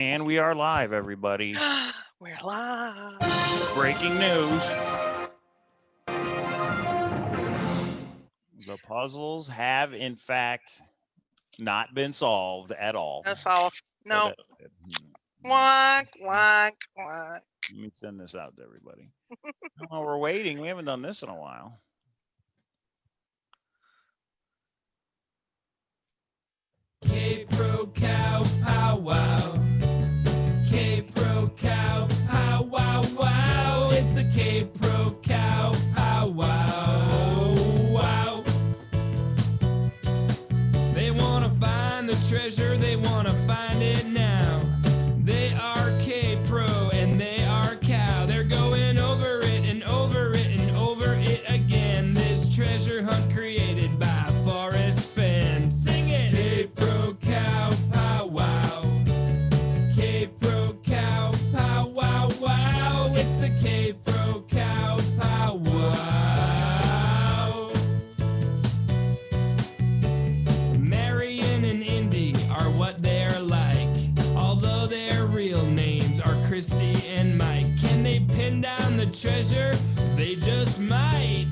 And we are live, everybody. We're live. Breaking news. The puzzles have, in fact, not been solved at all. That's all. So No. that, Wonk, wonk, wonk. let me send this out to everybody. Oh, we're waiting. We haven't done this in a while. K-Pro Cow Pow Wow. K-Pro Cow Pow Wow Wow. It's the K-Pro Cow Pow Wow Wow. They want to find the treasure, they want to find it now. They are K-Pro and they are cow. They're going over it and over it and over it again. This treasure hunt created by Forrest Fenn. Sing it! K-Pro Cow Pow Wow. K-Pro Cow Pow Wow Wow. It's the K-Pro Cow Pow Wow. Marion and Indy are what they're like, although their real names are Christy and Mike. Can they pin down the treasure? They just might.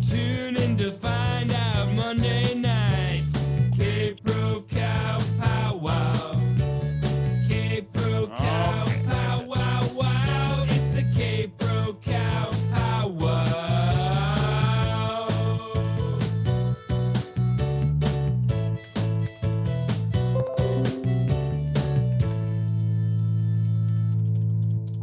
Tune in to find out Monday nights. K-Pro Cow Pow Wow. K-Pro Cow Pow Wow Wow. It's the K-Pro Cow Pow Wow.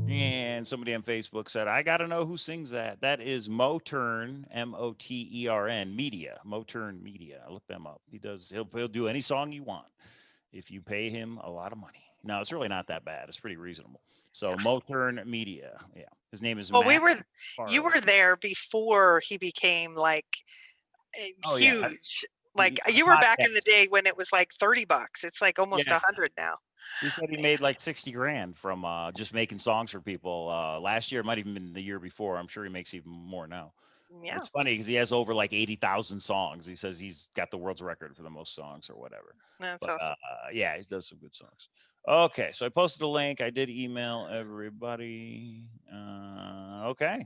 And somebody on Facebook said, I got to know who sings that. That is Motern, M-O-T-E-R-N, Media, Motern Media. Look them up. He'll do any song you want if you pay him a lot of money. No, it's really not that bad. It's pretty reasonable. So Motern Media. Yeah. His name is Well, Matt you Farley. were there before he became like Oh, yeah. huge. Like you were back in the day when it was like $30. It's like almost Yeah. 100 now. He said he made like 60 grand from just making songs for people. Last year, it might even been the year before. I'm sure he makes even more now. Yeah. It's funny because he has over like 80,000 songs. He says he's got the world's record for the most songs or whatever. That's But awesome. yeah, he does some good songs. Okay, so I posted a link. I did email everybody. Okay.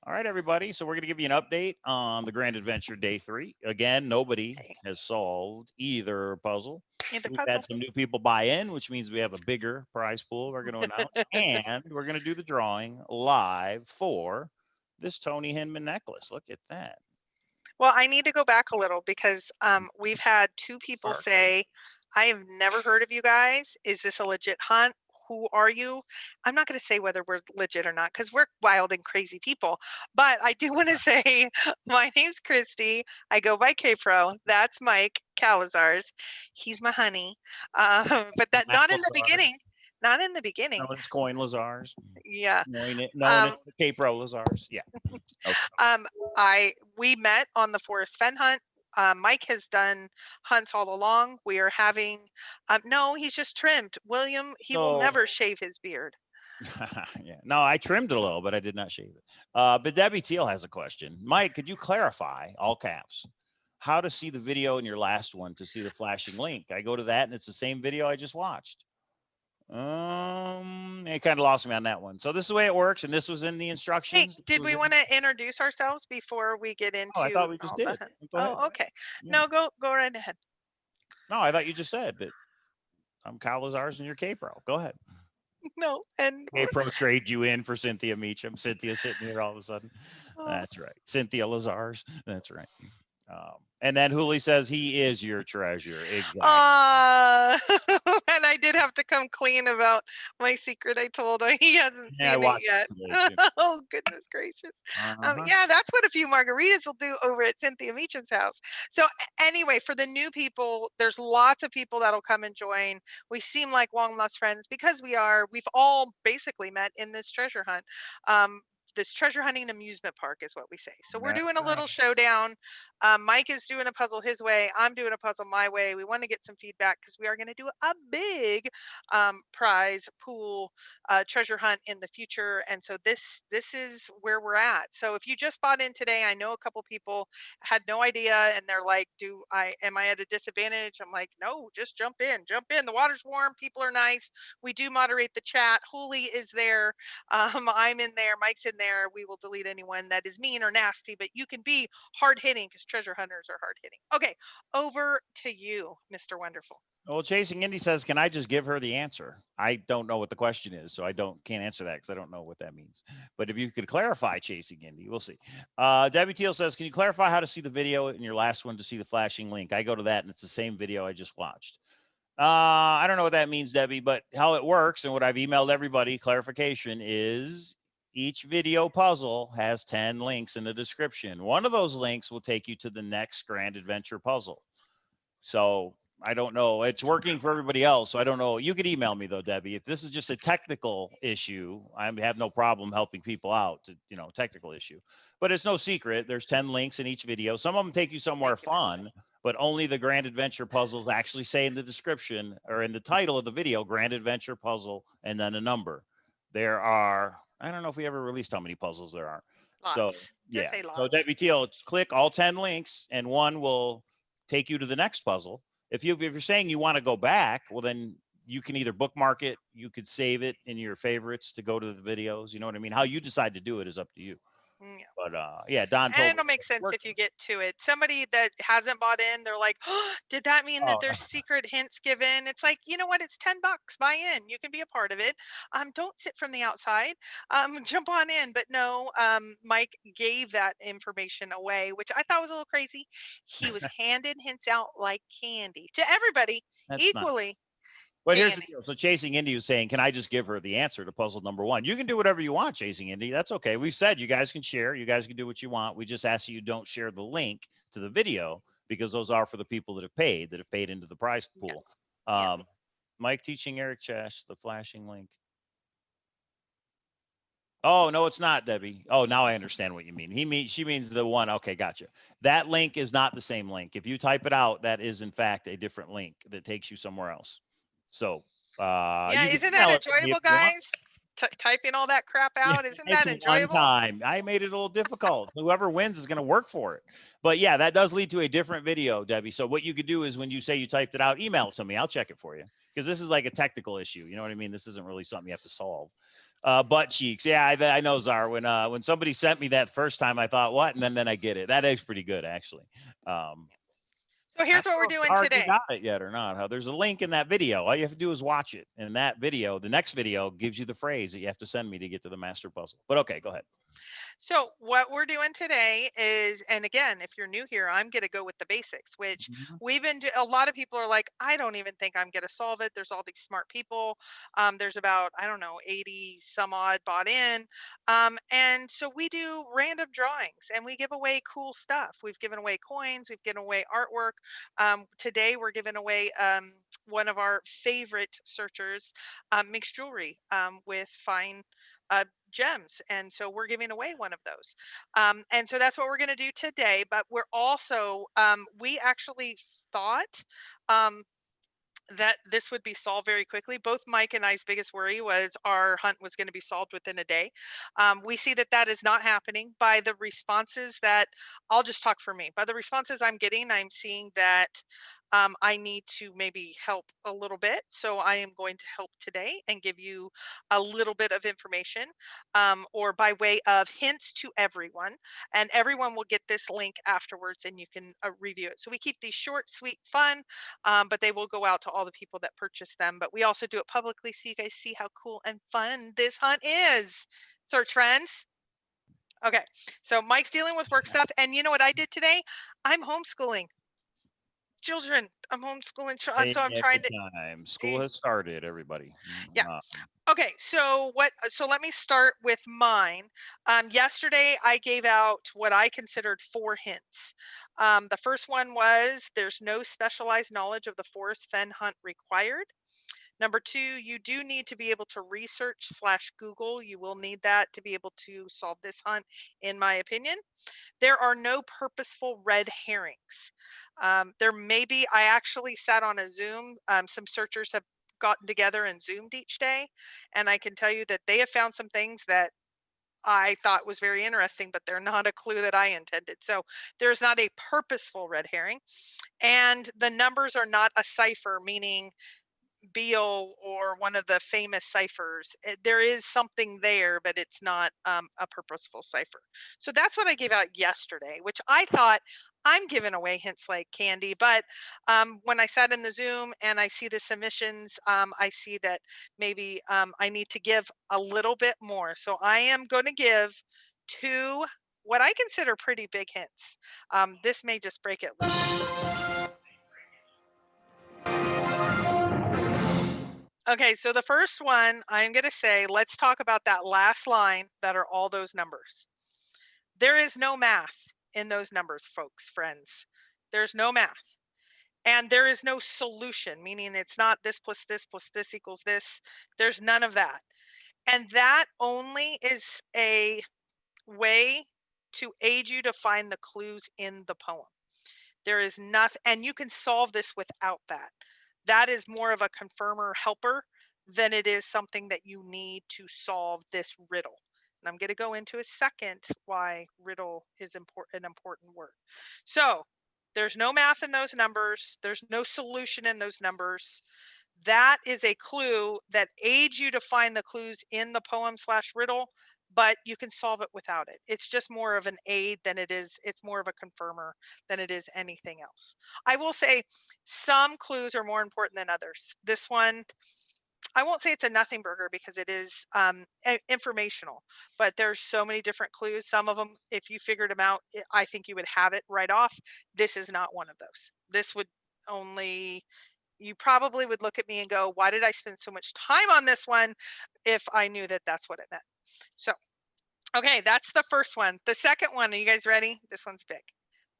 All right, everybody. So we're going to give you an update on the Grand Adventure Day 3. Again, nobody has solved either puzzle. We've had some new people buy in, which means we have a bigger prize pool we're going to announce. And we're going to do the drawing live for this Tony Hinman necklace. Look at that. Well, I need to go back a little because we've had two people say, I have never heard of you guys. Is this a legit hunt? Who are you? I'm not going to say whether we're legit or not because we're wild and crazy people. But I do want to say my name's Christy. I go by K-Pro. That's Mike Calazars. He's my honey. But that not in the beginning. Not in the beginning. No, it's Coin Lazars. Yeah. Known as K-Pro Lazars. Yeah. Okay. We met on the Forrest Fenn hunt. Mike has done hunts all along. We are having, no, he's just trimmed. William, he will never shave his beard. Yeah. No, I trimmed it a little, but I did not shave it. But Debbie Teal has a question. Mike, could you clarify, all caps, how to see the video in your last one to see the flashing link? I go to that and it's the same video I just watched. It kind of lost me on that one. So this is the way it works, and this was in the instructions. Hey, did we want to introduce ourselves before we get into? Oh, I thought we just did. Oh, okay. Yeah. No, go right ahead. No, I thought you just said that I'm Kyle Lazars and you're K-Pro. Go ahead. No, and K-Pro trade you in for Cynthia Meacham. Cynthia's sitting here all of a sudden. That's right. Cynthia Lazars. That's right. And then Hooli says he is your treasure. Exactly. And I did have to come clean about my secret. I told him he hasn't seen it yet. Oh, goodness gracious. Yeah, that's what a few margaritas will do over at Cynthia Meacham's house. So anyway, for the new people, there's lots of people that'll come and join. We seem like long lost friends because we've all basically met in this treasure hunt. This treasure hunting amusement park is what we say. So we're doing a little showdown. Mike is doing a puzzle his way. I'm doing a puzzle my way. We want to get some feedback because we are going to do a big prize pool treasure hunt in the future. And so this is where we're at. So if you just bought in today, I know a couple people had no idea and they're like, am I at a disadvantage? I'm like, no, just jump in. The water's warm, people are nice. We do moderate the chat. Hooli is there. I'm in there, Mike's in there. We will delete anyone that is mean or nasty, but you can be hard hitting because treasure hunters are hard hitting. Okay, over to you, Mr. Wonderful. Well, Chasing Indy says, can I just give her the answer? I don't know what the question is, so can't answer that because I don't know what that means. But if you could clarify, Chasing Indy, we'll see. Debbie Teal says, can you clarify how to see the video in your last one to see the flashing link? I go to that and it's the same video I just watched. I don't know what that means, Debbie, but how it works and what I've emailed everybody, clarification is each video puzzle has 10 links in the description. One of those links will take you to the next Grand Adventure puzzle. So I don't know. It's working for everybody else. So I don't know. You could email me though, Debbie. If this is just a technical issue, I have no problem helping people out to, technical issue, but it's no secret. There's 10 links in each video. Some of them take you somewhere fun, but only the Grand Adventure puzzles actually say in the description or in the title of the video, Grand Adventure puzzle, and then a number. There are, I don't know if we ever released how many puzzles there are. Lots. So yeah. So Debbie Teal, click all 10 links and one will take you to the next puzzle. If you're saying you want to go back, well, then you can either bookmark it, you could save it in your favorites to go to the videos. You know what I mean? How you decide to do it is up to you. Yeah. But yeah, Don told and it'll make sense if you get to it. Somebody that hasn't bought in, they're like, oh, did that mean that there's secret hints given? It's like, you know what? It's $10. Buy in. You can be a part of it. Don't sit from the outside. Jump on in. But no, Mike gave that information away, which I thought was a little crazy. He was handing hints out like candy to everybody equally. But here's the deal. So Chasing Indy was saying, can I just give her the answer to puzzle number one? You can do whatever you want, Chasing Indy. That's okay. We've said you guys can share. You guys can do what you want. We just ask you don't share the link to the video because those are for the people that have paid into the prize pool. Yeah. Mike teaching Eric Chesh, the flashing link. Oh, no, it's not, Debbie. Oh, now I understand what you mean. She means the one. Okay, gotcha. That link is not the same link. If you type it out, that is in fact a different link that takes you somewhere else. So, yeah, isn't that enjoyable, guys? Typing all that crap out, isn't that enjoyable? One time, I made it a little difficult. Whoever wins is going to work for it. But yeah, that does lead to a different video, Debbie. So what you could do is when you say you typed it out, email it to me. I'll check it for you because this is like a technical issue. You know what I mean? This isn't really something you have to solve. Butt cheeks. Yeah, I know, Czar. When somebody sent me that first time, I thought, what? And then I get it. That is pretty good, actually. So here's what we're doing today. You got it yet or not? There's a link in that video. All you have to do is watch it. And that video, the next video, gives you the phrase that you have to send me to get to the master puzzle. But okay, go ahead. So what we're doing today is, and again, if you're new here, I'm going to go with the basics, which a lot of people are like, I don't even think I'm going to solve it. There's all these smart people. There's about, 80 some odd bought in. And so we do random drawings and we give away cool stuff. We've given away coins. We've given away artwork. Today we're giving away one of our favorite searchers, mixed jewelry with fine gems, and so we're giving away one of those, and so that's what we're going to do today. But we're also we actually thought that this would be solved very quickly. Both Mike and I's biggest worry was our hunt was going to be solved within a day. We see that is not happening. By the responses that, I'll just talk for me, by the responses I'm getting, I'm seeing that I need to maybe help a little bit. So I am going to help today and give you a little bit of information, or by way of hints to everyone. And everyone will get this link afterwards and you can review it. So we keep these short, sweet, fun, but they will go out to all the people that purchase them. But we also do it publicly so you guys see how cool and fun this hunt is. Search friends. Okay, so Mike's dealing with work stuff. And you know what I did today? I'm homeschooling children. I'm homeschooling so I'm trying to school has started, everybody. Yeah. Okay, so let me start with mine. Yesterday I gave out what I considered 4 hints. The first one was there's no specialized knowledge of the forest fen hunt required. Number two, you do need to be able to research/Google. You will need that to be able to solve this hunt, in my opinion. There are no purposeful red herrings. There may be, I actually sat on a Zoom. Some searchers have gotten together and Zoomed each day. And I can tell you that they have found some things that I thought was very interesting, but they're not a clue that I intended. So there's not a purposeful red herring. And the numbers are not a cipher, meaning Beale or one of the famous ciphers. There is something there, but it's not a purposeful cipher. So that's what I gave out yesterday, which I thought I'm giving away hints like candy. But when I sat in the Zoom and I see the submissions, I see that maybe I need to give a little bit more. So I am going to give 2 what I consider pretty big hints. This may just break it loose. Okay, so the first one, I'm going to say, let's talk about that last line that are all those numbers. There is no math in those numbers, folks, friends. There's no math. And there is no solution, meaning it's not this plus this equals this. There's none of that. And that only is a way to aid you to find the clues in the poem. There is nothing, and you can solve this without that. That is more of a confirmer helper than it is something that you need to solve this riddle. And I'm going to go into a second why riddle is an important word. So there's no math in those numbers. There's no solution in those numbers. That is a clue that aids you to find the clues in the poem/riddle, but you can solve it without it. It's just more of an aid than it is. It's more of a confirmer than it is anything else. I will say some clues are more important than others. This one, I won't say it's a nothing burger because it is informational, but there's so many different clues. Some of them, if you figured them out, I think you would have it right off. This is not one of those. This would only, you probably would look at me and go, why did I spend so much time on this one if I knew that that's what it meant? So, okay, that's the first one. The second one, are you guys ready? This one's big.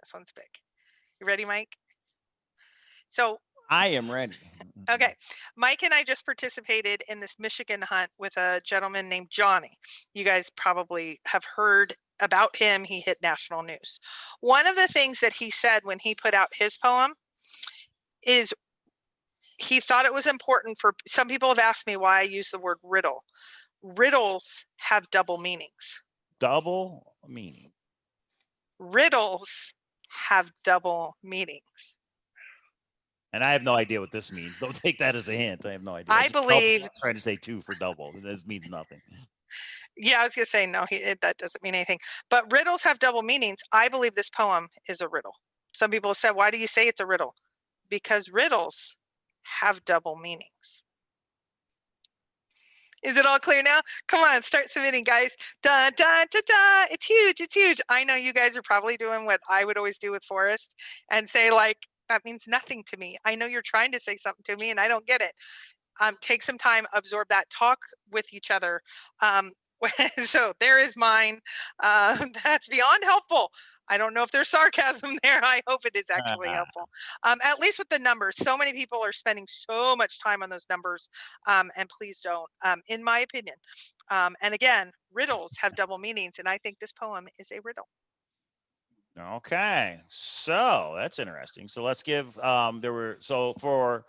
This one's big. You ready, Mike? So I am ready. okay, Mike and I just participated in this Michigan hunt with a gentleman named Johnny. You guys probably have heard about him. He hit national news. One of the things that he said when he put out his poem is he thought it was important for, some people have asked me why I use the word riddle. Riddles have double meanings. Double meaning. Riddles have double meanings. And I have no idea what this means. Don't take that as a hint. I have no idea. I believe. I'm trying to say 2 for double. This means nothing. Yeah, I was going to say, no, that doesn't mean anything. But riddles have double meanings. I believe this poem is a riddle. Some people have said, why do you say it's a riddle? Because riddles have double meanings. Is it all clear now? Come on, start submitting, guys. Da, da, da, da. It's huge. It's huge. I know you guys are probably doing what I would always do with Forrest and say, like, that means nothing to me. I know you're trying to say something to me and I don't get it. Take some time, absorb that, talk with each other. So there is mine. That's beyond helpful. I don't know if there's sarcasm there. I hope it is actually helpful. At least with the numbers. So many people are spending so much time on those numbers. And please don't, in my opinion. And again, riddles have double meanings. And I think this poem is a riddle. Okay, so that's interesting. So let's give for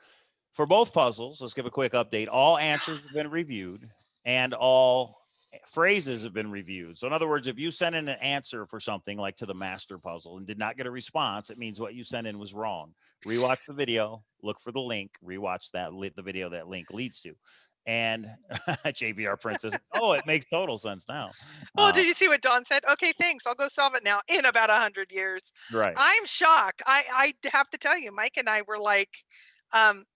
both puzzles, let's give a quick update. All answers have been reviewed and all phrases have been reviewed. So in other words, if you sent in an answer for something like to the master puzzle and did not get a response, it means what you sent in was wrong. Rewatch the video, look for the link, rewatch the video that link leads to. And JBR Princess, oh, it makes total sense now. Well, did you see what Dawn said? Okay, thanks. I'll go solve it now in about 100 years. Right. I'm shocked. I have to tell you, Mike and I were like,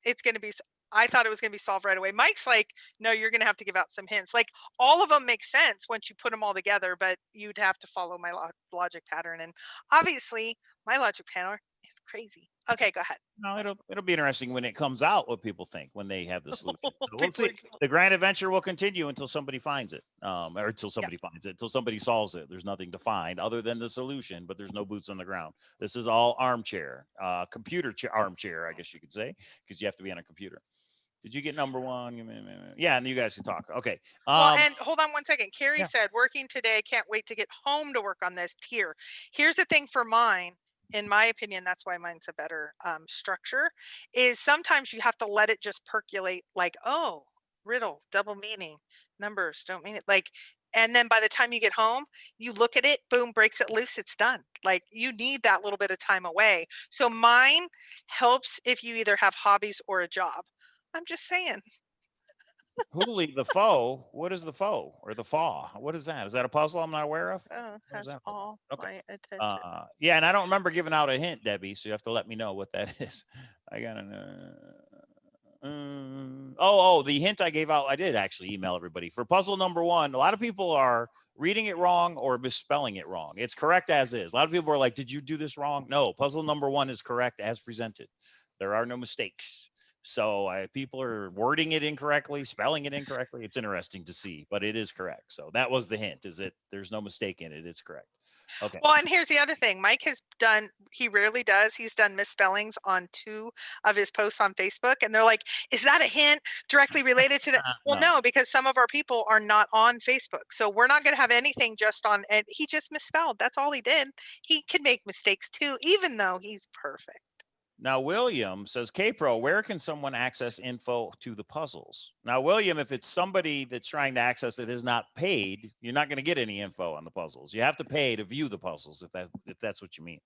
it's going to be, I thought it was going to be solved right away. Mike's like, no, you're going to have to give out some hints. Like all of them make sense once you put them all together, but you'd have to follow my logic pattern. And obviously my logic pattern is crazy. Okay, go ahead. No, it'll be interesting when it comes out what people think when they have the solution. So we'll see. The grand adventure will continue until somebody finds it, or until somebody finds it, until somebody solves it. There's nothing to find other than the solution, but there's no boots on the ground. This is all armchair, computer armchair, I guess you could say, because you have to be on a computer. Did you get number one? Yeah, and you guys can talk. Okay. Well, and hold on one second. Carrie yeah. said, working today, can't wait to get home to work on this tier. Here's the thing for mine. In my opinion, that's why mine's a better structure, is sometimes you have to let it just percolate like, oh, riddle, double meaning, numbers don't mean it. Like, and then by the time you get home, you look at it, boom, breaks it loose, it's done. Like you need that little bit of time away. So mine helps if you either have hobbies or a job. I'm just saying. Hoolie the foe. What is the foe or the faw? What is that? Is that a puzzle I'm not aware of? Oh, What is has that? all Okay. my attention. Yeah, and I don't remember giving out a hint, Debbie. So you have to let me know what that is. I got the hint I gave out. I did actually email everybody for puzzle number one. A lot of people are reading it wrong or misspelling it wrong. It's correct as is. A lot of people are like, "Did you do this wrong?" No, puzzle number one is correct as presented. There are no mistakes. So people are wording it incorrectly, spelling it incorrectly. It's interesting to see, but it is correct. So that was the hint: is that there's no mistake in it. It's correct. Okay. Well, and here's the other thing. Mike has done, he rarely does. He's done misspellings on 2 of his posts on Facebook. And they're like, is that a hint directly related to that? Well, no, because some of our people are not on Facebook. So we're not going to have anything just on, and he just misspelled. That's all he did. He can make mistakes too, even though he's perfect. Now, William says, K-Pro, where can someone access info to the puzzles? Now, William, if it's somebody that's trying to access it is not paid, you're not going to get any info on the puzzles. You have to pay to view the puzzles, if that's what you mean.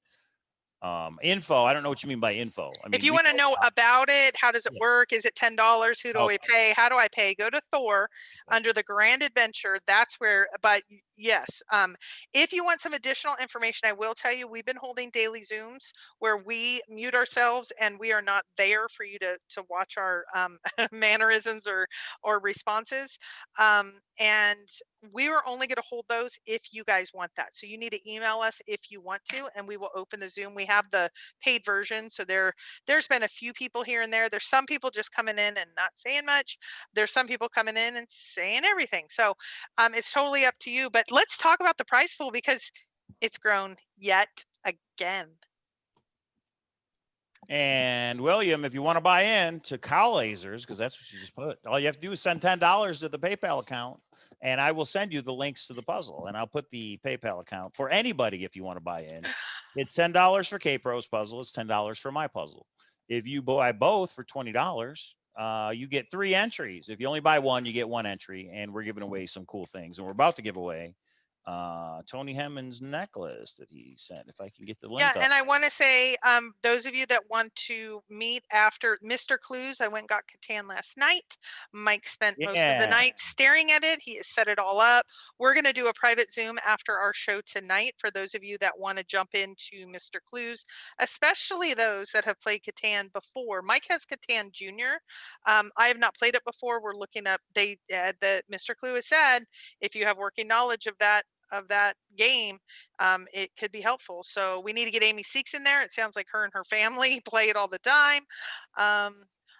Info, I don't know what you mean by info. I mean, if you want to know about it, how does it work? Is it $10? Who do we pay? How do I pay? Go to Thor under the Grand Adventure. That's where, but yes, if you want some additional information, I will tell you, we've been holding daily Zooms where we mute ourselves and we are not there for you to watch our mannerisms or responses. And we are only going to hold those if you guys want that. So you need to email us if you want to, and we will open the Zoom. We have the paid version. So there's been a few people here and there. There's some people just coming in and not saying much. There's some people coming in and saying everything. So it's totally up to you. But let's talk about the prize pool because it's grown yet again. And William, if you want to buy in to Cow Lasers, because that's what you just put, all you have to do is send $10 to the PayPal account, and I will send you the links to the puzzle. And I'll put the PayPal account for anybody if you want to buy in. It's $10 for K-Pro's puzzle. It's $10 for my puzzle. If you buy both for $20, you get 3 entries. If you only buy one, you get 1 entry, and we're giving away some cool things. And we're about to give away Tony Hemmons necklace that he sent. If I can get the link. Yeah, up. and I want to say, those of you that want to meet after Mr. Clues, I went and got Catan last night. Mike spent most of the night staring at it. He has set it all up. We're going to do a private Zoom after our show tonight for those of you that want to jump into Mr. Clues, especially those that have played Catan before. Mike has Catan Junior. I have not played it before. We're looking up. The Mr. Clue has said if you have working knowledge of that game, it could be helpful. So we need to get Amy Seeks in there. It sounds like her and her family play it all the time.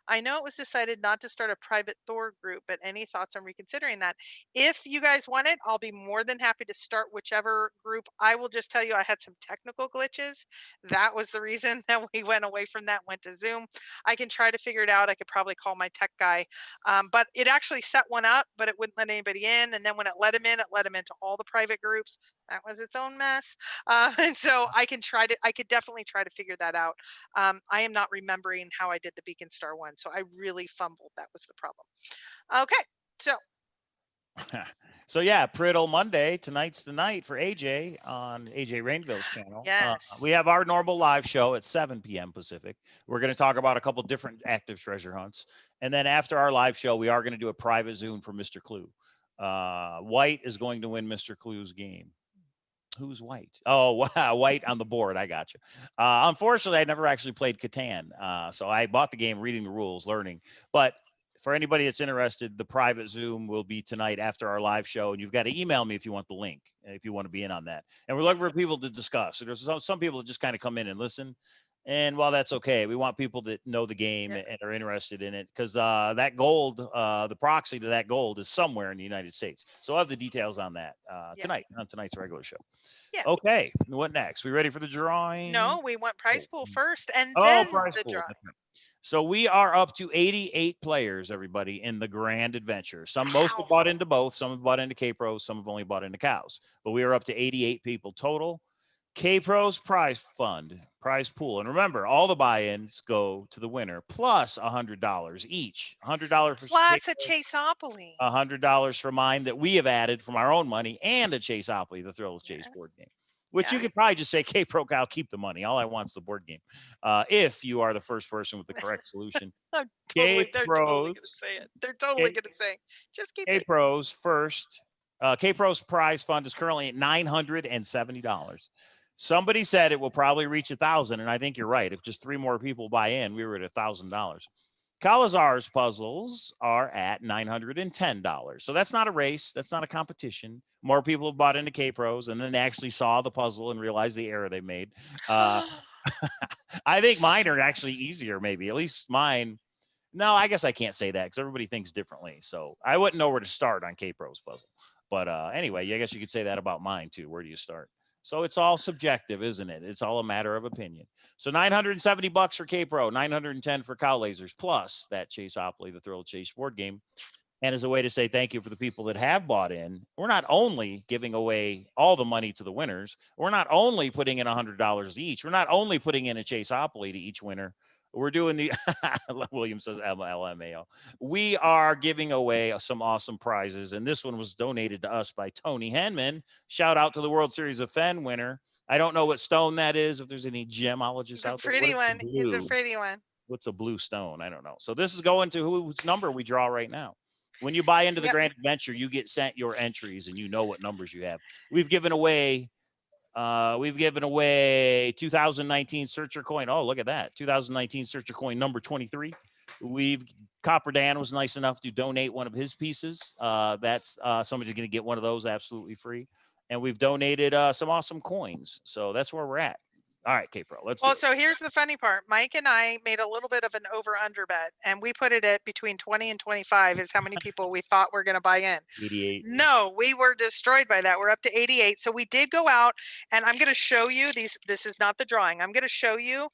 I know it was decided not to start a private Thor group, but any thoughts on reconsidering that? If you guys want it, I'll be more than happy to start whichever group. I will just tell you, I had some technical glitches. That was the reason that we went away from that, went to Zoom. I can try to figure it out. I could probably call my tech guy, but it actually set one up, but it wouldn't let anybody in. And then when it let him in, it let him into all the private groups. That was its own mess. And so I could definitely try to figure that out. I am not remembering how I did the Beacon Star one. So I really fumbled. That was the problem. Okay. So yeah, Priddle Monday. Tonight's the night for AJ on AJ Rainville's channel. Yes. We have our normal live show at 7 p.m. Pacific. We're going to talk about a couple different active treasure hunts. And then after our live show, we are going to do a private Zoom for Mr. Clue. White is going to win Mr. Clue's game. Who's White? Oh, wow. White on the board. I got you. Unfortunately, I never actually played Catan. So I bought the game, reading the rules, learning. But for anybody that's interested, the private Zoom will be tonight after our live show. And you've got to email me if you want the link, if you want to be in on that. And we're looking for people to discuss. So there's some people that just kind of come in and listen. And while that's okay, we want people that know the game Yeah. and are interested in it because that gold, the proxy to that gold is somewhere in the United States. So I'll have the details on that Yeah. tonight on tonight's regular show. Yeah. Okay. What next? We ready for the drawing? No, we want prize pool first and Oh, then prize the pool. drawing. That's right. So we are up to 88 players, everybody, in the Grand Adventure. Most have Wow. bought into both. Some have bought into K-Pros. Some have only bought into cows. But we are up to 88 people total. K-Pros prize fund, prize pool. And remember, all the buy-ins go to the winner, plus $100 each. $100 for Plus a Chaseopoly. $100 for mine that we have added from our own money, and a Chaseopoly, the Thrill of Chase board game. Which you could probably just say, K-Pro Cal, keep the money. All I want is the board game. If you are the first person with the correct solution. They're totally gonna say it. They're totally gonna say, just keep it. K-Pro's first. K-Pro's prize fund is currently at $970. Somebody said it will probably reach 1,000, and I think you're right. If just 3 more people buy in, we were at $1,000. Calazar's puzzles are at $910. So that's not a race. That's not a competition. More people have bought into K-Pros and then actually saw the puzzle and realized the error they made. I think mine are actually easier, maybe. At least mine. No, I guess I can't say that because everybody thinks differently. So I wouldn't know where to start on K-Pro's puzzle. But anyway, I guess you could say that about mine too. Where do you start? So it's all subjective, isn't it? It's all a matter of opinion. So $970 for K-Pro, 910 for Cow Lasers, plus that Chaseopoly, the Thrill of Chase board game. And as a way to say thank you for the people that have bought in, we're not only giving away all the money to the winners, we're not only putting in $100 each, we're not only putting in a Chaseopoly to each winner. We're doing the William says LMAO. We are giving away some awesome prizes, and this one was donated to us by Tony Henman. Shout out to the World Series of Fen winner. I don't know what stone that is. If there's any gemologists out there, pretty one. It's a pretty one. What's a blue stone? I don't know. So this is going to whose number we draw right now. When you buy into the Grand Adventure, you get sent your entries, and you know what numbers you have. We've given away 2019 Searcher coin. Oh, look at that. 2019 Searcher coin number 23. Copper Dan was nice enough to donate one of his pieces. That's somebody's going to get one of those absolutely free. And we've donated some awesome coins. So that's where we're at. All right, K-Pro, let's Well, so here's the funny part. Mike and I made a little bit of an over-under bet, and we put it at between 20 and 25 is how many people we thought were going to buy in. 88. No, we were destroyed by that. We're up to 88. So we did go out, and I'm going to show you these. This is not the drawing. I'm going to show you.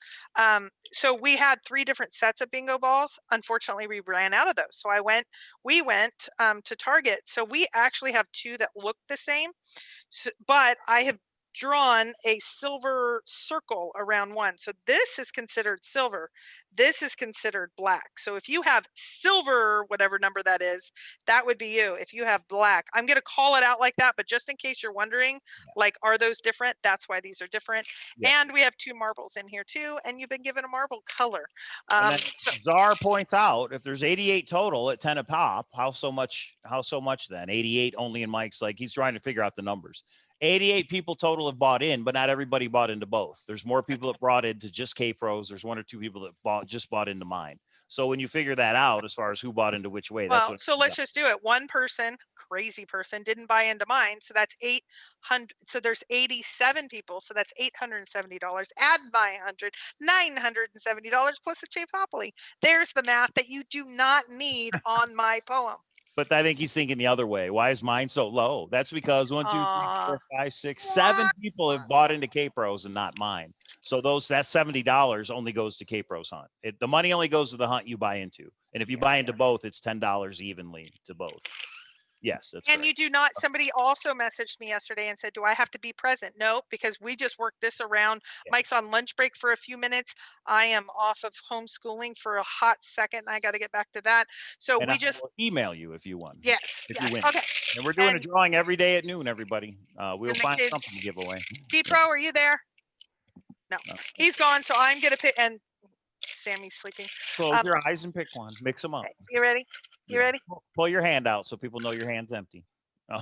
So we had 3 different sets of bingo balls. Unfortunately, we ran out of those. So we went to Target. So we actually have 2 that look the same, but I have drawn a silver circle around one. So this is considered silver. This is considered black. So if you have silver, whatever number that is, that would be you. If you have black, I'm going to call it out like that, but just in case you're wondering, like, are those different? That's why these are different. Yeah. And we have 2 marbles in here too. And you've been given a marble color. Czar points out, if there's 88 total at 10 a pop, how so much then? 88 only in Mike's, like, he's trying to figure out the numbers. 88 people total have bought in, but not everybody bought into both. There's more people that brought into just K-Pros. There's 1 or 2 people that bought into mine. So when you figure that out, as far as who bought into which way, that's what. So let's just do it. One person, crazy person, didn't buy into mine. So that's 800. So there's 87 people. So that's $870. Add my 100, $970 plus the Chaseopoly. There's the math that you do not need on my poem. But I think he's thinking the other way. Why is mine so low? That's because 1, 2, 3, 4, 5, 6, 7 people have bought into K-Pros and not mine. So that $70 only goes to K-Pros hunt. The money only goes to the hunt you buy into. And if you buy into both, it's $10 evenly to both. Yes, that's and correct. You do not. Somebody also messaged me yesterday and said, do I have to be present? No, because we just worked this around. Yeah. Mike's on lunch break for a few minutes. I am off of homeschooling for a hot second. I got to get back to that. So and we I just will email you if you won. Yes. If yes. you win. Okay. And we're doing a drawing every day at noon, everybody. We'll find something to give away. D-Pro, are you there? No, he's gone. So I'm going to pick, and Sammy's sleeping. Close your eyes and pick one. Mix them up. Okay. You ready? You ready? Pull your hand out so people know your hand's empty.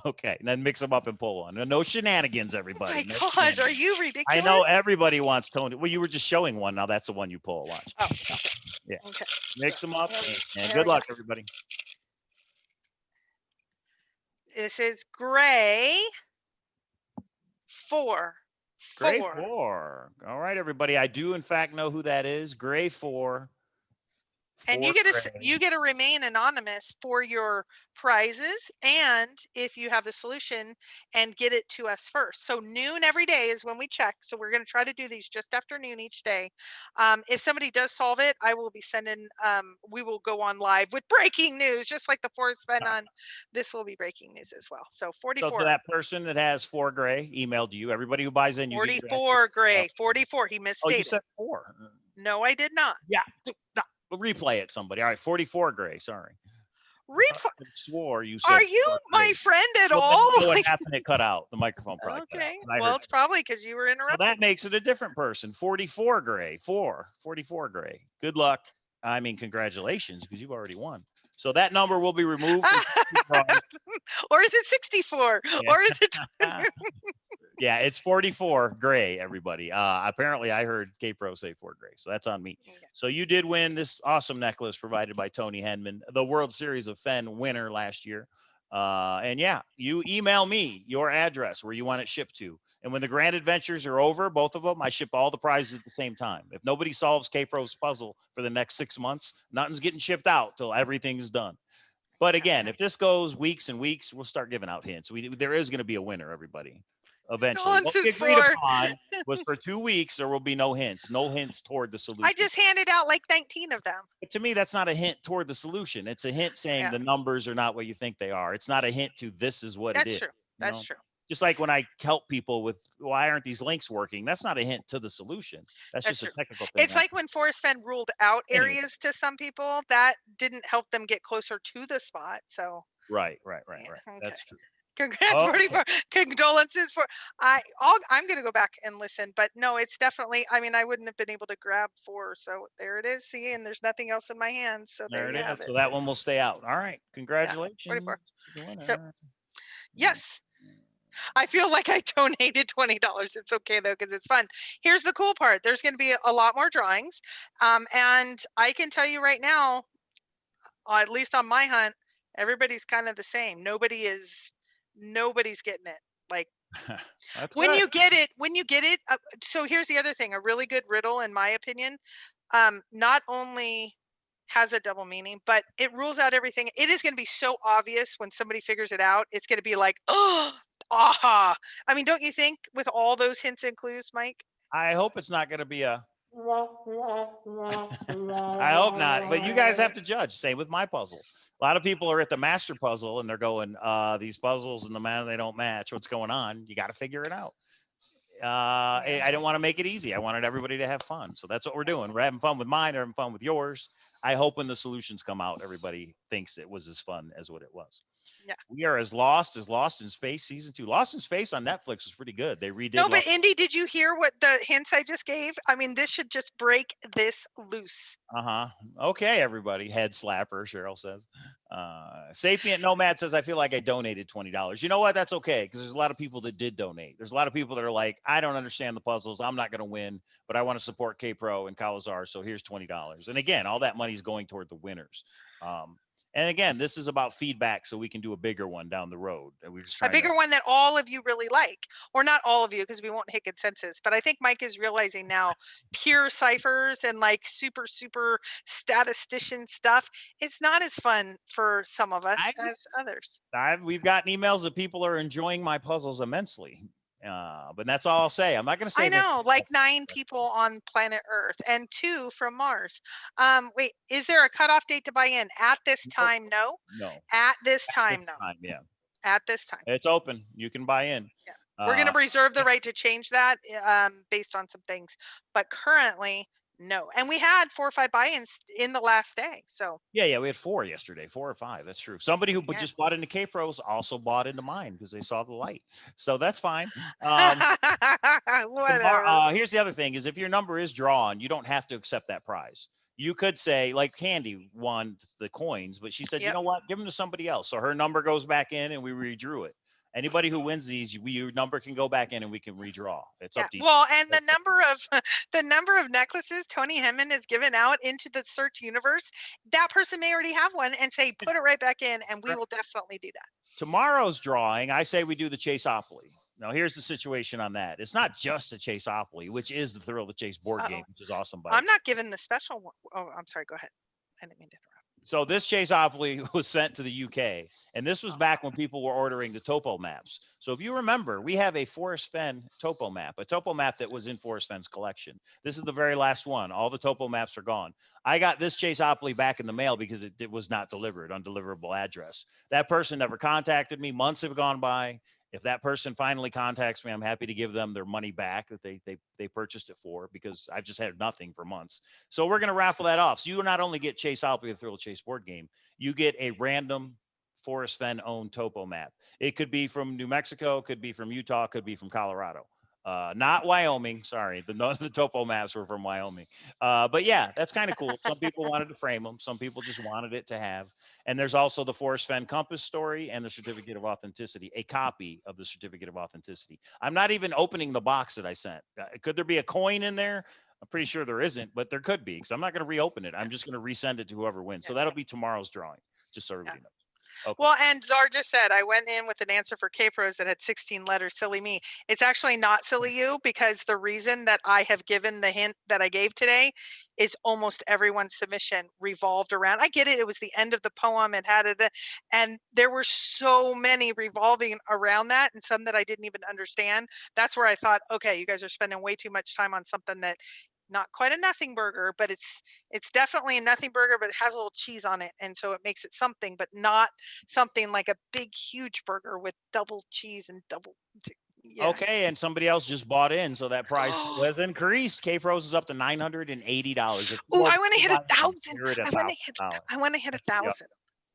Okay, and then mix them up and pull one. No shenanigans, everybody. Oh my gosh, are you ridiculous? I know everybody wants Tony. Well, you were just showing one. Now that's the one you pull. Watch. Oh, okay. Yeah. Okay. Mix them up, and good luck, everybody. This is gray 4, Gray 4. 4. All right, everybody. I do, in fact, know who that is. Gray 4. And you 4 you get to remain anonymous for your prizes, and if you have the solution, and get it to us first. So noon every day is when we check. So we're going to try to do these just after noon each day. If somebody does solve it, I will be sending. We will go on live with breaking news, just like the Forest Fed on. This will be breaking news as well. So So 44. to that person that has 4 gray emailed you. Everybody who buys in, you get your extra 44 gray. $2. 44. He Oh, you misstated. said 4. No, I did not. Yeah. No, replay it, somebody. All right, 44 gray. Sorry. Replay. I swore you said Are you 4 my gray. friend at Well, all? then what Like, happened? It cut out. The microphone probably cut out. okay. 'Cause I Well, heard it's probably because you were so interrupting. that makes it a different person. 44 gray. 44 gray. Good luck. I mean, congratulations, because you've already won. So that number will be removed. Or is it 64? Yeah. Or is it Yeah, it's 44 gray, everybody. Apparently I heard K-Pro say 4 gray, so that's on me. Yeah. So you did win this awesome necklace provided by Tony Henman, the World Series of Fen winner last year. And yeah, you email me your address where you want it shipped to. And when the grand adventures are over, both of them, I ship all the prizes at the same time. If nobody solves K-Pro's puzzle for the next 6 months, nothing's getting shipped out till everything's done. But again, if this goes weeks and weeks, we'll start giving out hints. There is going to be a winner, everybody. Eventually, what we Condolences agreed for- upon was for 2 weeks there will be no hints toward the solution. I just handed out like 19 of them. But to me, that's not a hint toward the solution. It's a hint saying Yeah. the numbers are not what you think they are. It's not a hint to this is what That's it is. true. you That's know? true. Just like when I help people with why aren't these links working? That's not a hint to the solution. That's That's just true. a technical thing. It's like when Forest Fed ruled out Anyway. areas to some people, that didn't help them get closer to the spot. So right. Yeah, That's true. congrats, Oh. 44. Condolences for I'm gonna go back and listen, but no, it's definitely. I mean, I wouldn't have been able to grab 4, so there it is. See, and there's nothing else in my hands, so there There you it have is. it. So that one will stay out. All right. Congratulations. 44. You're the So- winner. Yes. I feel like I donated $20. It's okay though, because it's fun. Here's the cool part. There's going to be a lot more drawings. And I can tell you right now, at least on my hunt, everybody's kind of the same. Nobody's getting it. Like That's when good. you get it. So here's the other thing, a really good riddle, in my opinion, not only has a double meaning, but it rules out everything. It is going to be so obvious when somebody figures it out. It's going to be like, oh, aha. I mean, don't you think with all those hints and clues, Mike? I hope it's not going to be a. I hope not, but you guys have to judge. Same with my puzzle. A lot of people are at the master puzzle and they're going, these puzzles and the man, they don't match. What's going on? You got to figure it out. I didn't want to make it easy. I wanted everybody to have fun. So that's what we're doing. We're having fun with mine. They're having fun with yours. I hope when the solutions come out, everybody thinks it was as fun as what it was. Yeah. We are as Lost in Space season 2. Lost in Space on Netflix was pretty good. They redid. No, but Indy, did you hear what the hints I just gave? I mean, this should just break this loose. Okay, everybody. Head slapper, Cheryl says. Sapient Nomad says, I feel like I donated $20. You know what? That's okay, because there's a lot of people that did donate. There's a lot of people that are like, I don't understand the puzzles. I'm not going to win, but I want to support K-Pro and Kalazar, so here's $20. And again, all that money is going toward the winners. And again, this is about feedback, so we can do a bigger one down the road. And we're just A trying bigger one that all of you really like, or not all of you, because we won't hit consensus. But I think Mike is realizing now, pure ciphers and like super statistician stuff, it's not as fun for some of us as others. We've gotten emails that people are enjoying my puzzles immensely. But that's all I'll say. I'm not going to say I know, like 9 people on planet Earth and 2 from Mars. Wait, is there a cutoff date to buy in? At this time, no. No. At this time, no. Yeah. At this time. It's open. You can buy in. Yeah. We're going to reserve the right to change that based on some things. But currently, no. And we had 4 or 5 buy-ins in the last day. So Yeah, we had 4 yesterday, 4 or 5. That's true. Somebody who just bought into K-Pros also bought into mine because they saw the light. So that's fine. whatever. Here's the other thing is if your number is drawn, you don't have to accept that prize. You could say, like Candy won the coins, but she said, you know what? Give them to somebody else. So her number goes back in and we redrew it. Anybody who wins these, your number can go back in and we can redraw. It's Yeah. up to you. Well, and the number of necklaces Tony Hemmon has given out into the search universe, that person may already have one and say, put it right back in, and we will definitely do that. Tomorrow's drawing, I say we do the Chaseopoly. Now, here's the situation on that. It's not just a Chaseopoly, which is the Thrill of the Chase board game, which is awesome. I'm not giving the special one. Oh, I'm sorry. Go ahead. I didn't mean to interrupt. So this Chaseopoly was sent to the UK, and this was back when people were ordering the topo maps. So if you remember, we have a Forrest Fenn topo map, a topo map that was in Forrest Fenn's collection. This is the very last one. All the topo maps are gone. I got this Chaseopoly back in the mail because it was not delivered, undeliverable address. That person never contacted me. Months have gone by. If that person finally contacts me, I'm happy to give them their money back that they purchased it for, because I've just had nothing for months. So we're going to raffle that off. So you not only get Chaseopoly, the Thrill of Chase board game, you get a random Forrest Fenn owned topo map. It could be from New Mexico, could be from Utah, could be from Colorado. Not Wyoming. Sorry. The topo maps were from Wyoming. But yeah, that's kind of cool. Some people wanted to frame them. Some people just wanted it to have. And there's also the Forrest Fenn Compass story and the certificate of authenticity, a copy of the certificate of authenticity. I'm not even opening the box that I sent. Could there be a coin in there? I'm pretty sure there isn't, but there could be, because I'm not going to reopen it. I'm just going to resend it to whoever wins. So that'll be tomorrow's drawing, just so everybody knows. Okay. Well, and Czar just said, I went in with an answer for K-Pros that had 16 letters. Silly me. It's actually not silly you, because the reason that I have given the hint that I gave today is almost everyone's submission revolved around. I get it. It was the end of the poem. It had it. And there were so many revolving around that, and some that I didn't even understand. That's where I thought, okay, you guys are spending way too much time on something that not quite a nothing burger, but it's definitely a nothing burger, but it has a little cheese on it, and so it makes it something, but not something like a big huge burger with double cheese and double. Yeah. Okay, and somebody else just bought in, so that price was increased. K-Pros is up to $980. Oh, I want to hit 1,000. I want to hit 1,000.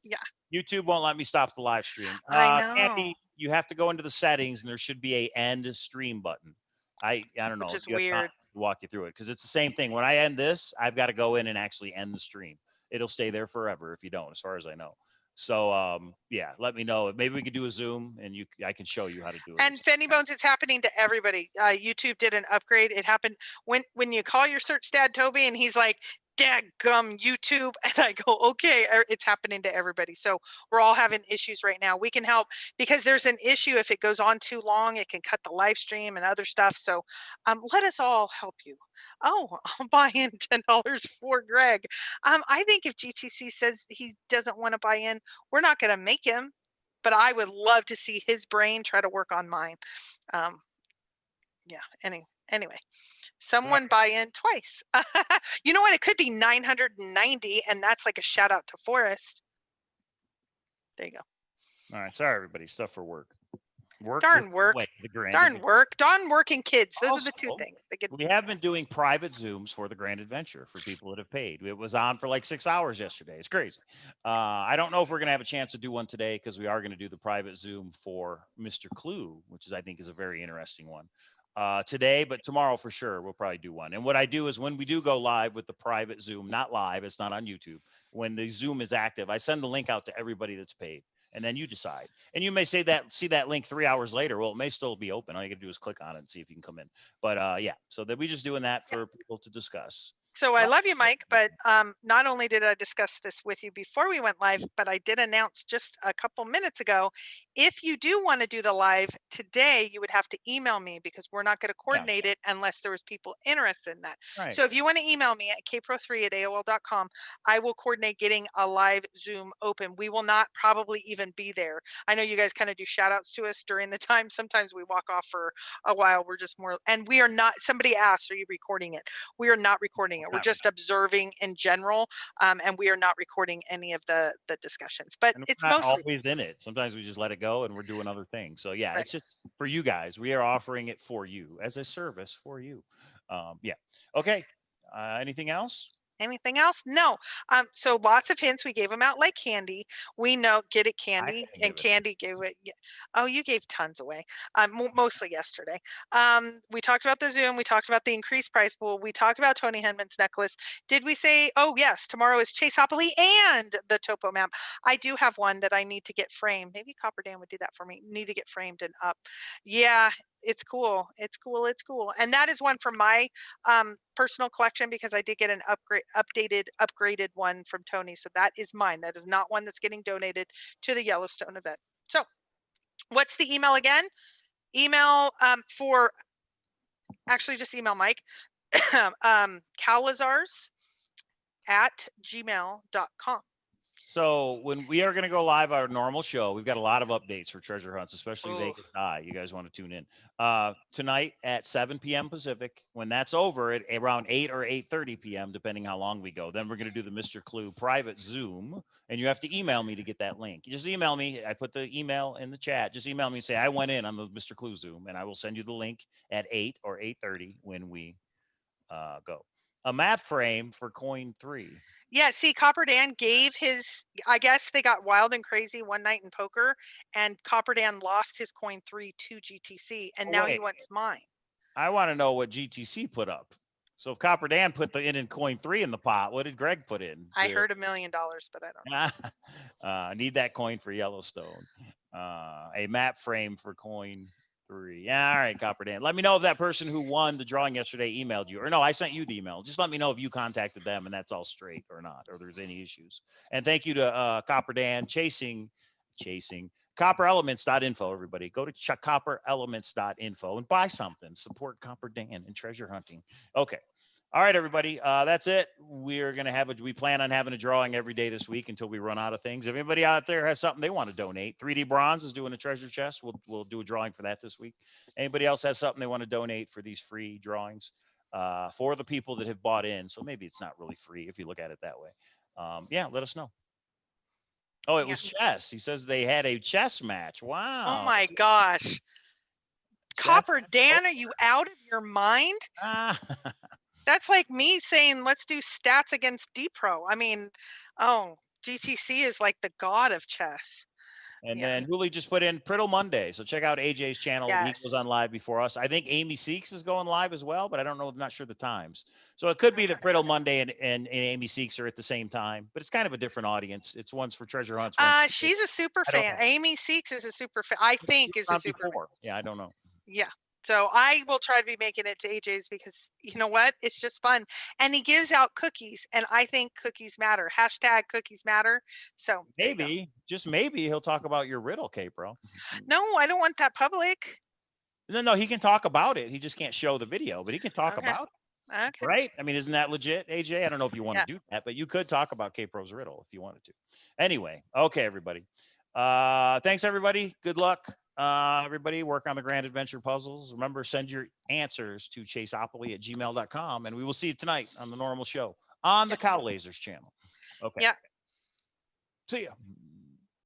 Yeah. YouTube won't let me stop the live stream. I know. Andy, you have to go into the settings, and there should be a end stream button. I don't know. Which is weird. Walk you through it, because it's the same thing. When I end this, I've got to go in and actually end the stream. It'll stay there forever if you don't, as far as I know. So yeah, let me know. Maybe we could do a Zoom, and I can show you how to do it. And Fenny Bones, it's happening to everybody. YouTube did an upgrade. It happened when you call your search dad Toby, and he's like, "Dadgum YouTube," and I go, "Okay," it's happening to everybody. So we're all having issues right now. We can help, because there's an issue. If it goes on too long, it can cut the live stream and other stuff. So let us all help you. Oh, I'll buy in $10 for Greg. I think if GTC says he doesn't want to buy in, we're not going to make him. But I would love to see his brain try to work on mine. Yeah. Anyway, someone buy in twice. You know what? It could be 990, and that's like a shout out to Forrest. There you go. All right. Sorry, everybody. Stuff for work. Darn work. Darn work. Darn working kids. Those are the two things. We have been doing private Zooms for the Grand Adventure for people that have paid. It was on for like 6 hours yesterday. It's crazy. I don't know if we're going to have a chance to do one today, because we are going to do the private Zoom for Mr. Clue, which I think is a very interesting one today, but tomorrow for sure we'll probably do one. And what I do is, when we do go live with the private Zoom, not live, it's not on YouTube, when the Zoom is active, I send the link out to everybody that's paid. And then you decide. And you may see that link 3 hours later. Well, it may still be open. All you got to do is click on it and see if you can come in. But yeah, so that we just doing that for people to discuss. So I love you, Mike, but not only did I discuss this with you before we went live, but I did announce just a couple minutes ago, if you do want to do the live today, you would have to email me, because we're not going to coordinate it unless there was people interested in that. Right. So if you want to email me at kpro3@aol.com, I will coordinate getting a live Zoom open. We will not probably even be there. I know you guys kind of do shout outs to us during the time. Sometimes we walk off for a while. We're just more, and we are not, somebody asked, are you recording it? We are not recording it. We're just observing in general, and we are not recording any of the discussions. But it's not mostly always in it. Sometimes we just let it go and we're doing other things. So yeah, It's just for you guys. We are offering it for you as a service for you. Yeah. Okay. Anything else? Anything else? No. So lots of hints. We gave them out like candy. We know, get it, candy, didn't and give it. Candy gave it. Oh, you gave tons away. Mostly yesterday. We talked about the Zoom. We talked about the increased price pool. We talked about Tony Henman's necklace. Did we say? Oh yes, tomorrow is Chaseopoly and the Topo map. I do have one that I need to get framed. Maybe Copper Dan would do that for me. Need to get framed and up. Yeah, it's cool. It's cool. It's cool. And that is one from my personal collection because I did get an upgraded one from Tony. So that is mine. That is not one that's getting donated to the Yellowstone event. So what's the email again? Email for, actually just email Mike, calazars@gmail.com. So when we are going to go live our normal show, we've got a lot of updates for treasure hunts, especially Ooh. Vegas High. You guys want to tune in tonight at 7 p.m. Pacific. When that's over at around 8 or 8:30 p.m., depending how long we go, then we're going to do the Mr. Clue private Zoom, and you have to email me to get that link. You just email me. I put the email in the chat. Just email me and say I went in on the Mr. Clue Zoom, and I will send you the link at 8 or 8:30 when we go. A map frame for coin 3. Yeah, see, Copper Dan gave his, I guess they got wild and crazy one night in poker, and Copper Dan lost his coin 3 to GTC, and now he Wait. wants mine. I want to know what GTC put up. So if Copper Dan put the in coin 3 in the pot, what did Greg put in? I heard $1 million, but I don't know. I need that coin for Yellowstone. A map frame for coin 3. Yeah, all right, Copper Dan. Let me know if that person who won the drawing yesterday emailed you. Or no, I sent you the email. Just let me know if you contacted them and that's all straight or not, or there's any issues. And thank you to Copper Dan chasing copperelements.info, everybody. Go to copperelements.info and buy something. Support Copper Dan and treasure hunting. Okay. All right, everybody. That's it. We're going to we plan on having a drawing every day this week until we run out of things. If anybody out there has something they want to donate, 3D Bronze is doing a treasure chest. We'll do a drawing for that this week. Anybody else has something they want to donate for these free drawings for the people that have bought in? So maybe it's not really free if you look at it that way. Yeah, let us know. Oh, it was chess. He says they had a chess match. Wow. Oh my gosh. Copper Dan, are you out of your mind? That's like me saying, let's do stats against D-Pro. I mean, GTC is like the god of chess. And then Julie just put in Priddle Monday. So check out AJ's channel. Yes. He goes on live before us. I think Amy Seeks is going live as well, but I don't know. I'm not sure the times. So it could be that Priddle Monday and Amy Seeks are at the same time, but it's kind of a different audience. It's one's for treasure hunts. She's a super fan. Amy Seeks is a super fan. I think is a super fan. Yeah, I don't know. Yeah. So I will try to be making it to AJ's because you know what? It's just fun. And he gives out cookies and I think cookies matter. Hashtag cookies matter. So maybe, just maybe he'll talk about your riddle, K-Pro. No, I don't want that public. No, he can talk about it. He just can't show the video, but he can talk about it. Okay. Right? I mean, isn't that legit, AJ? I don't know if you want to do that, but you could talk about K-Pro's riddle if you wanted to. Anyway, okay, everybody. Thanks, everybody. Good luck. Everybody work on the Grand Adventure puzzles. Remember, send your answers to chaseopoly@gmail.com, and we will see you tonight on the normal show on the Cow Lasers channel. Okay. Yeah. See ya.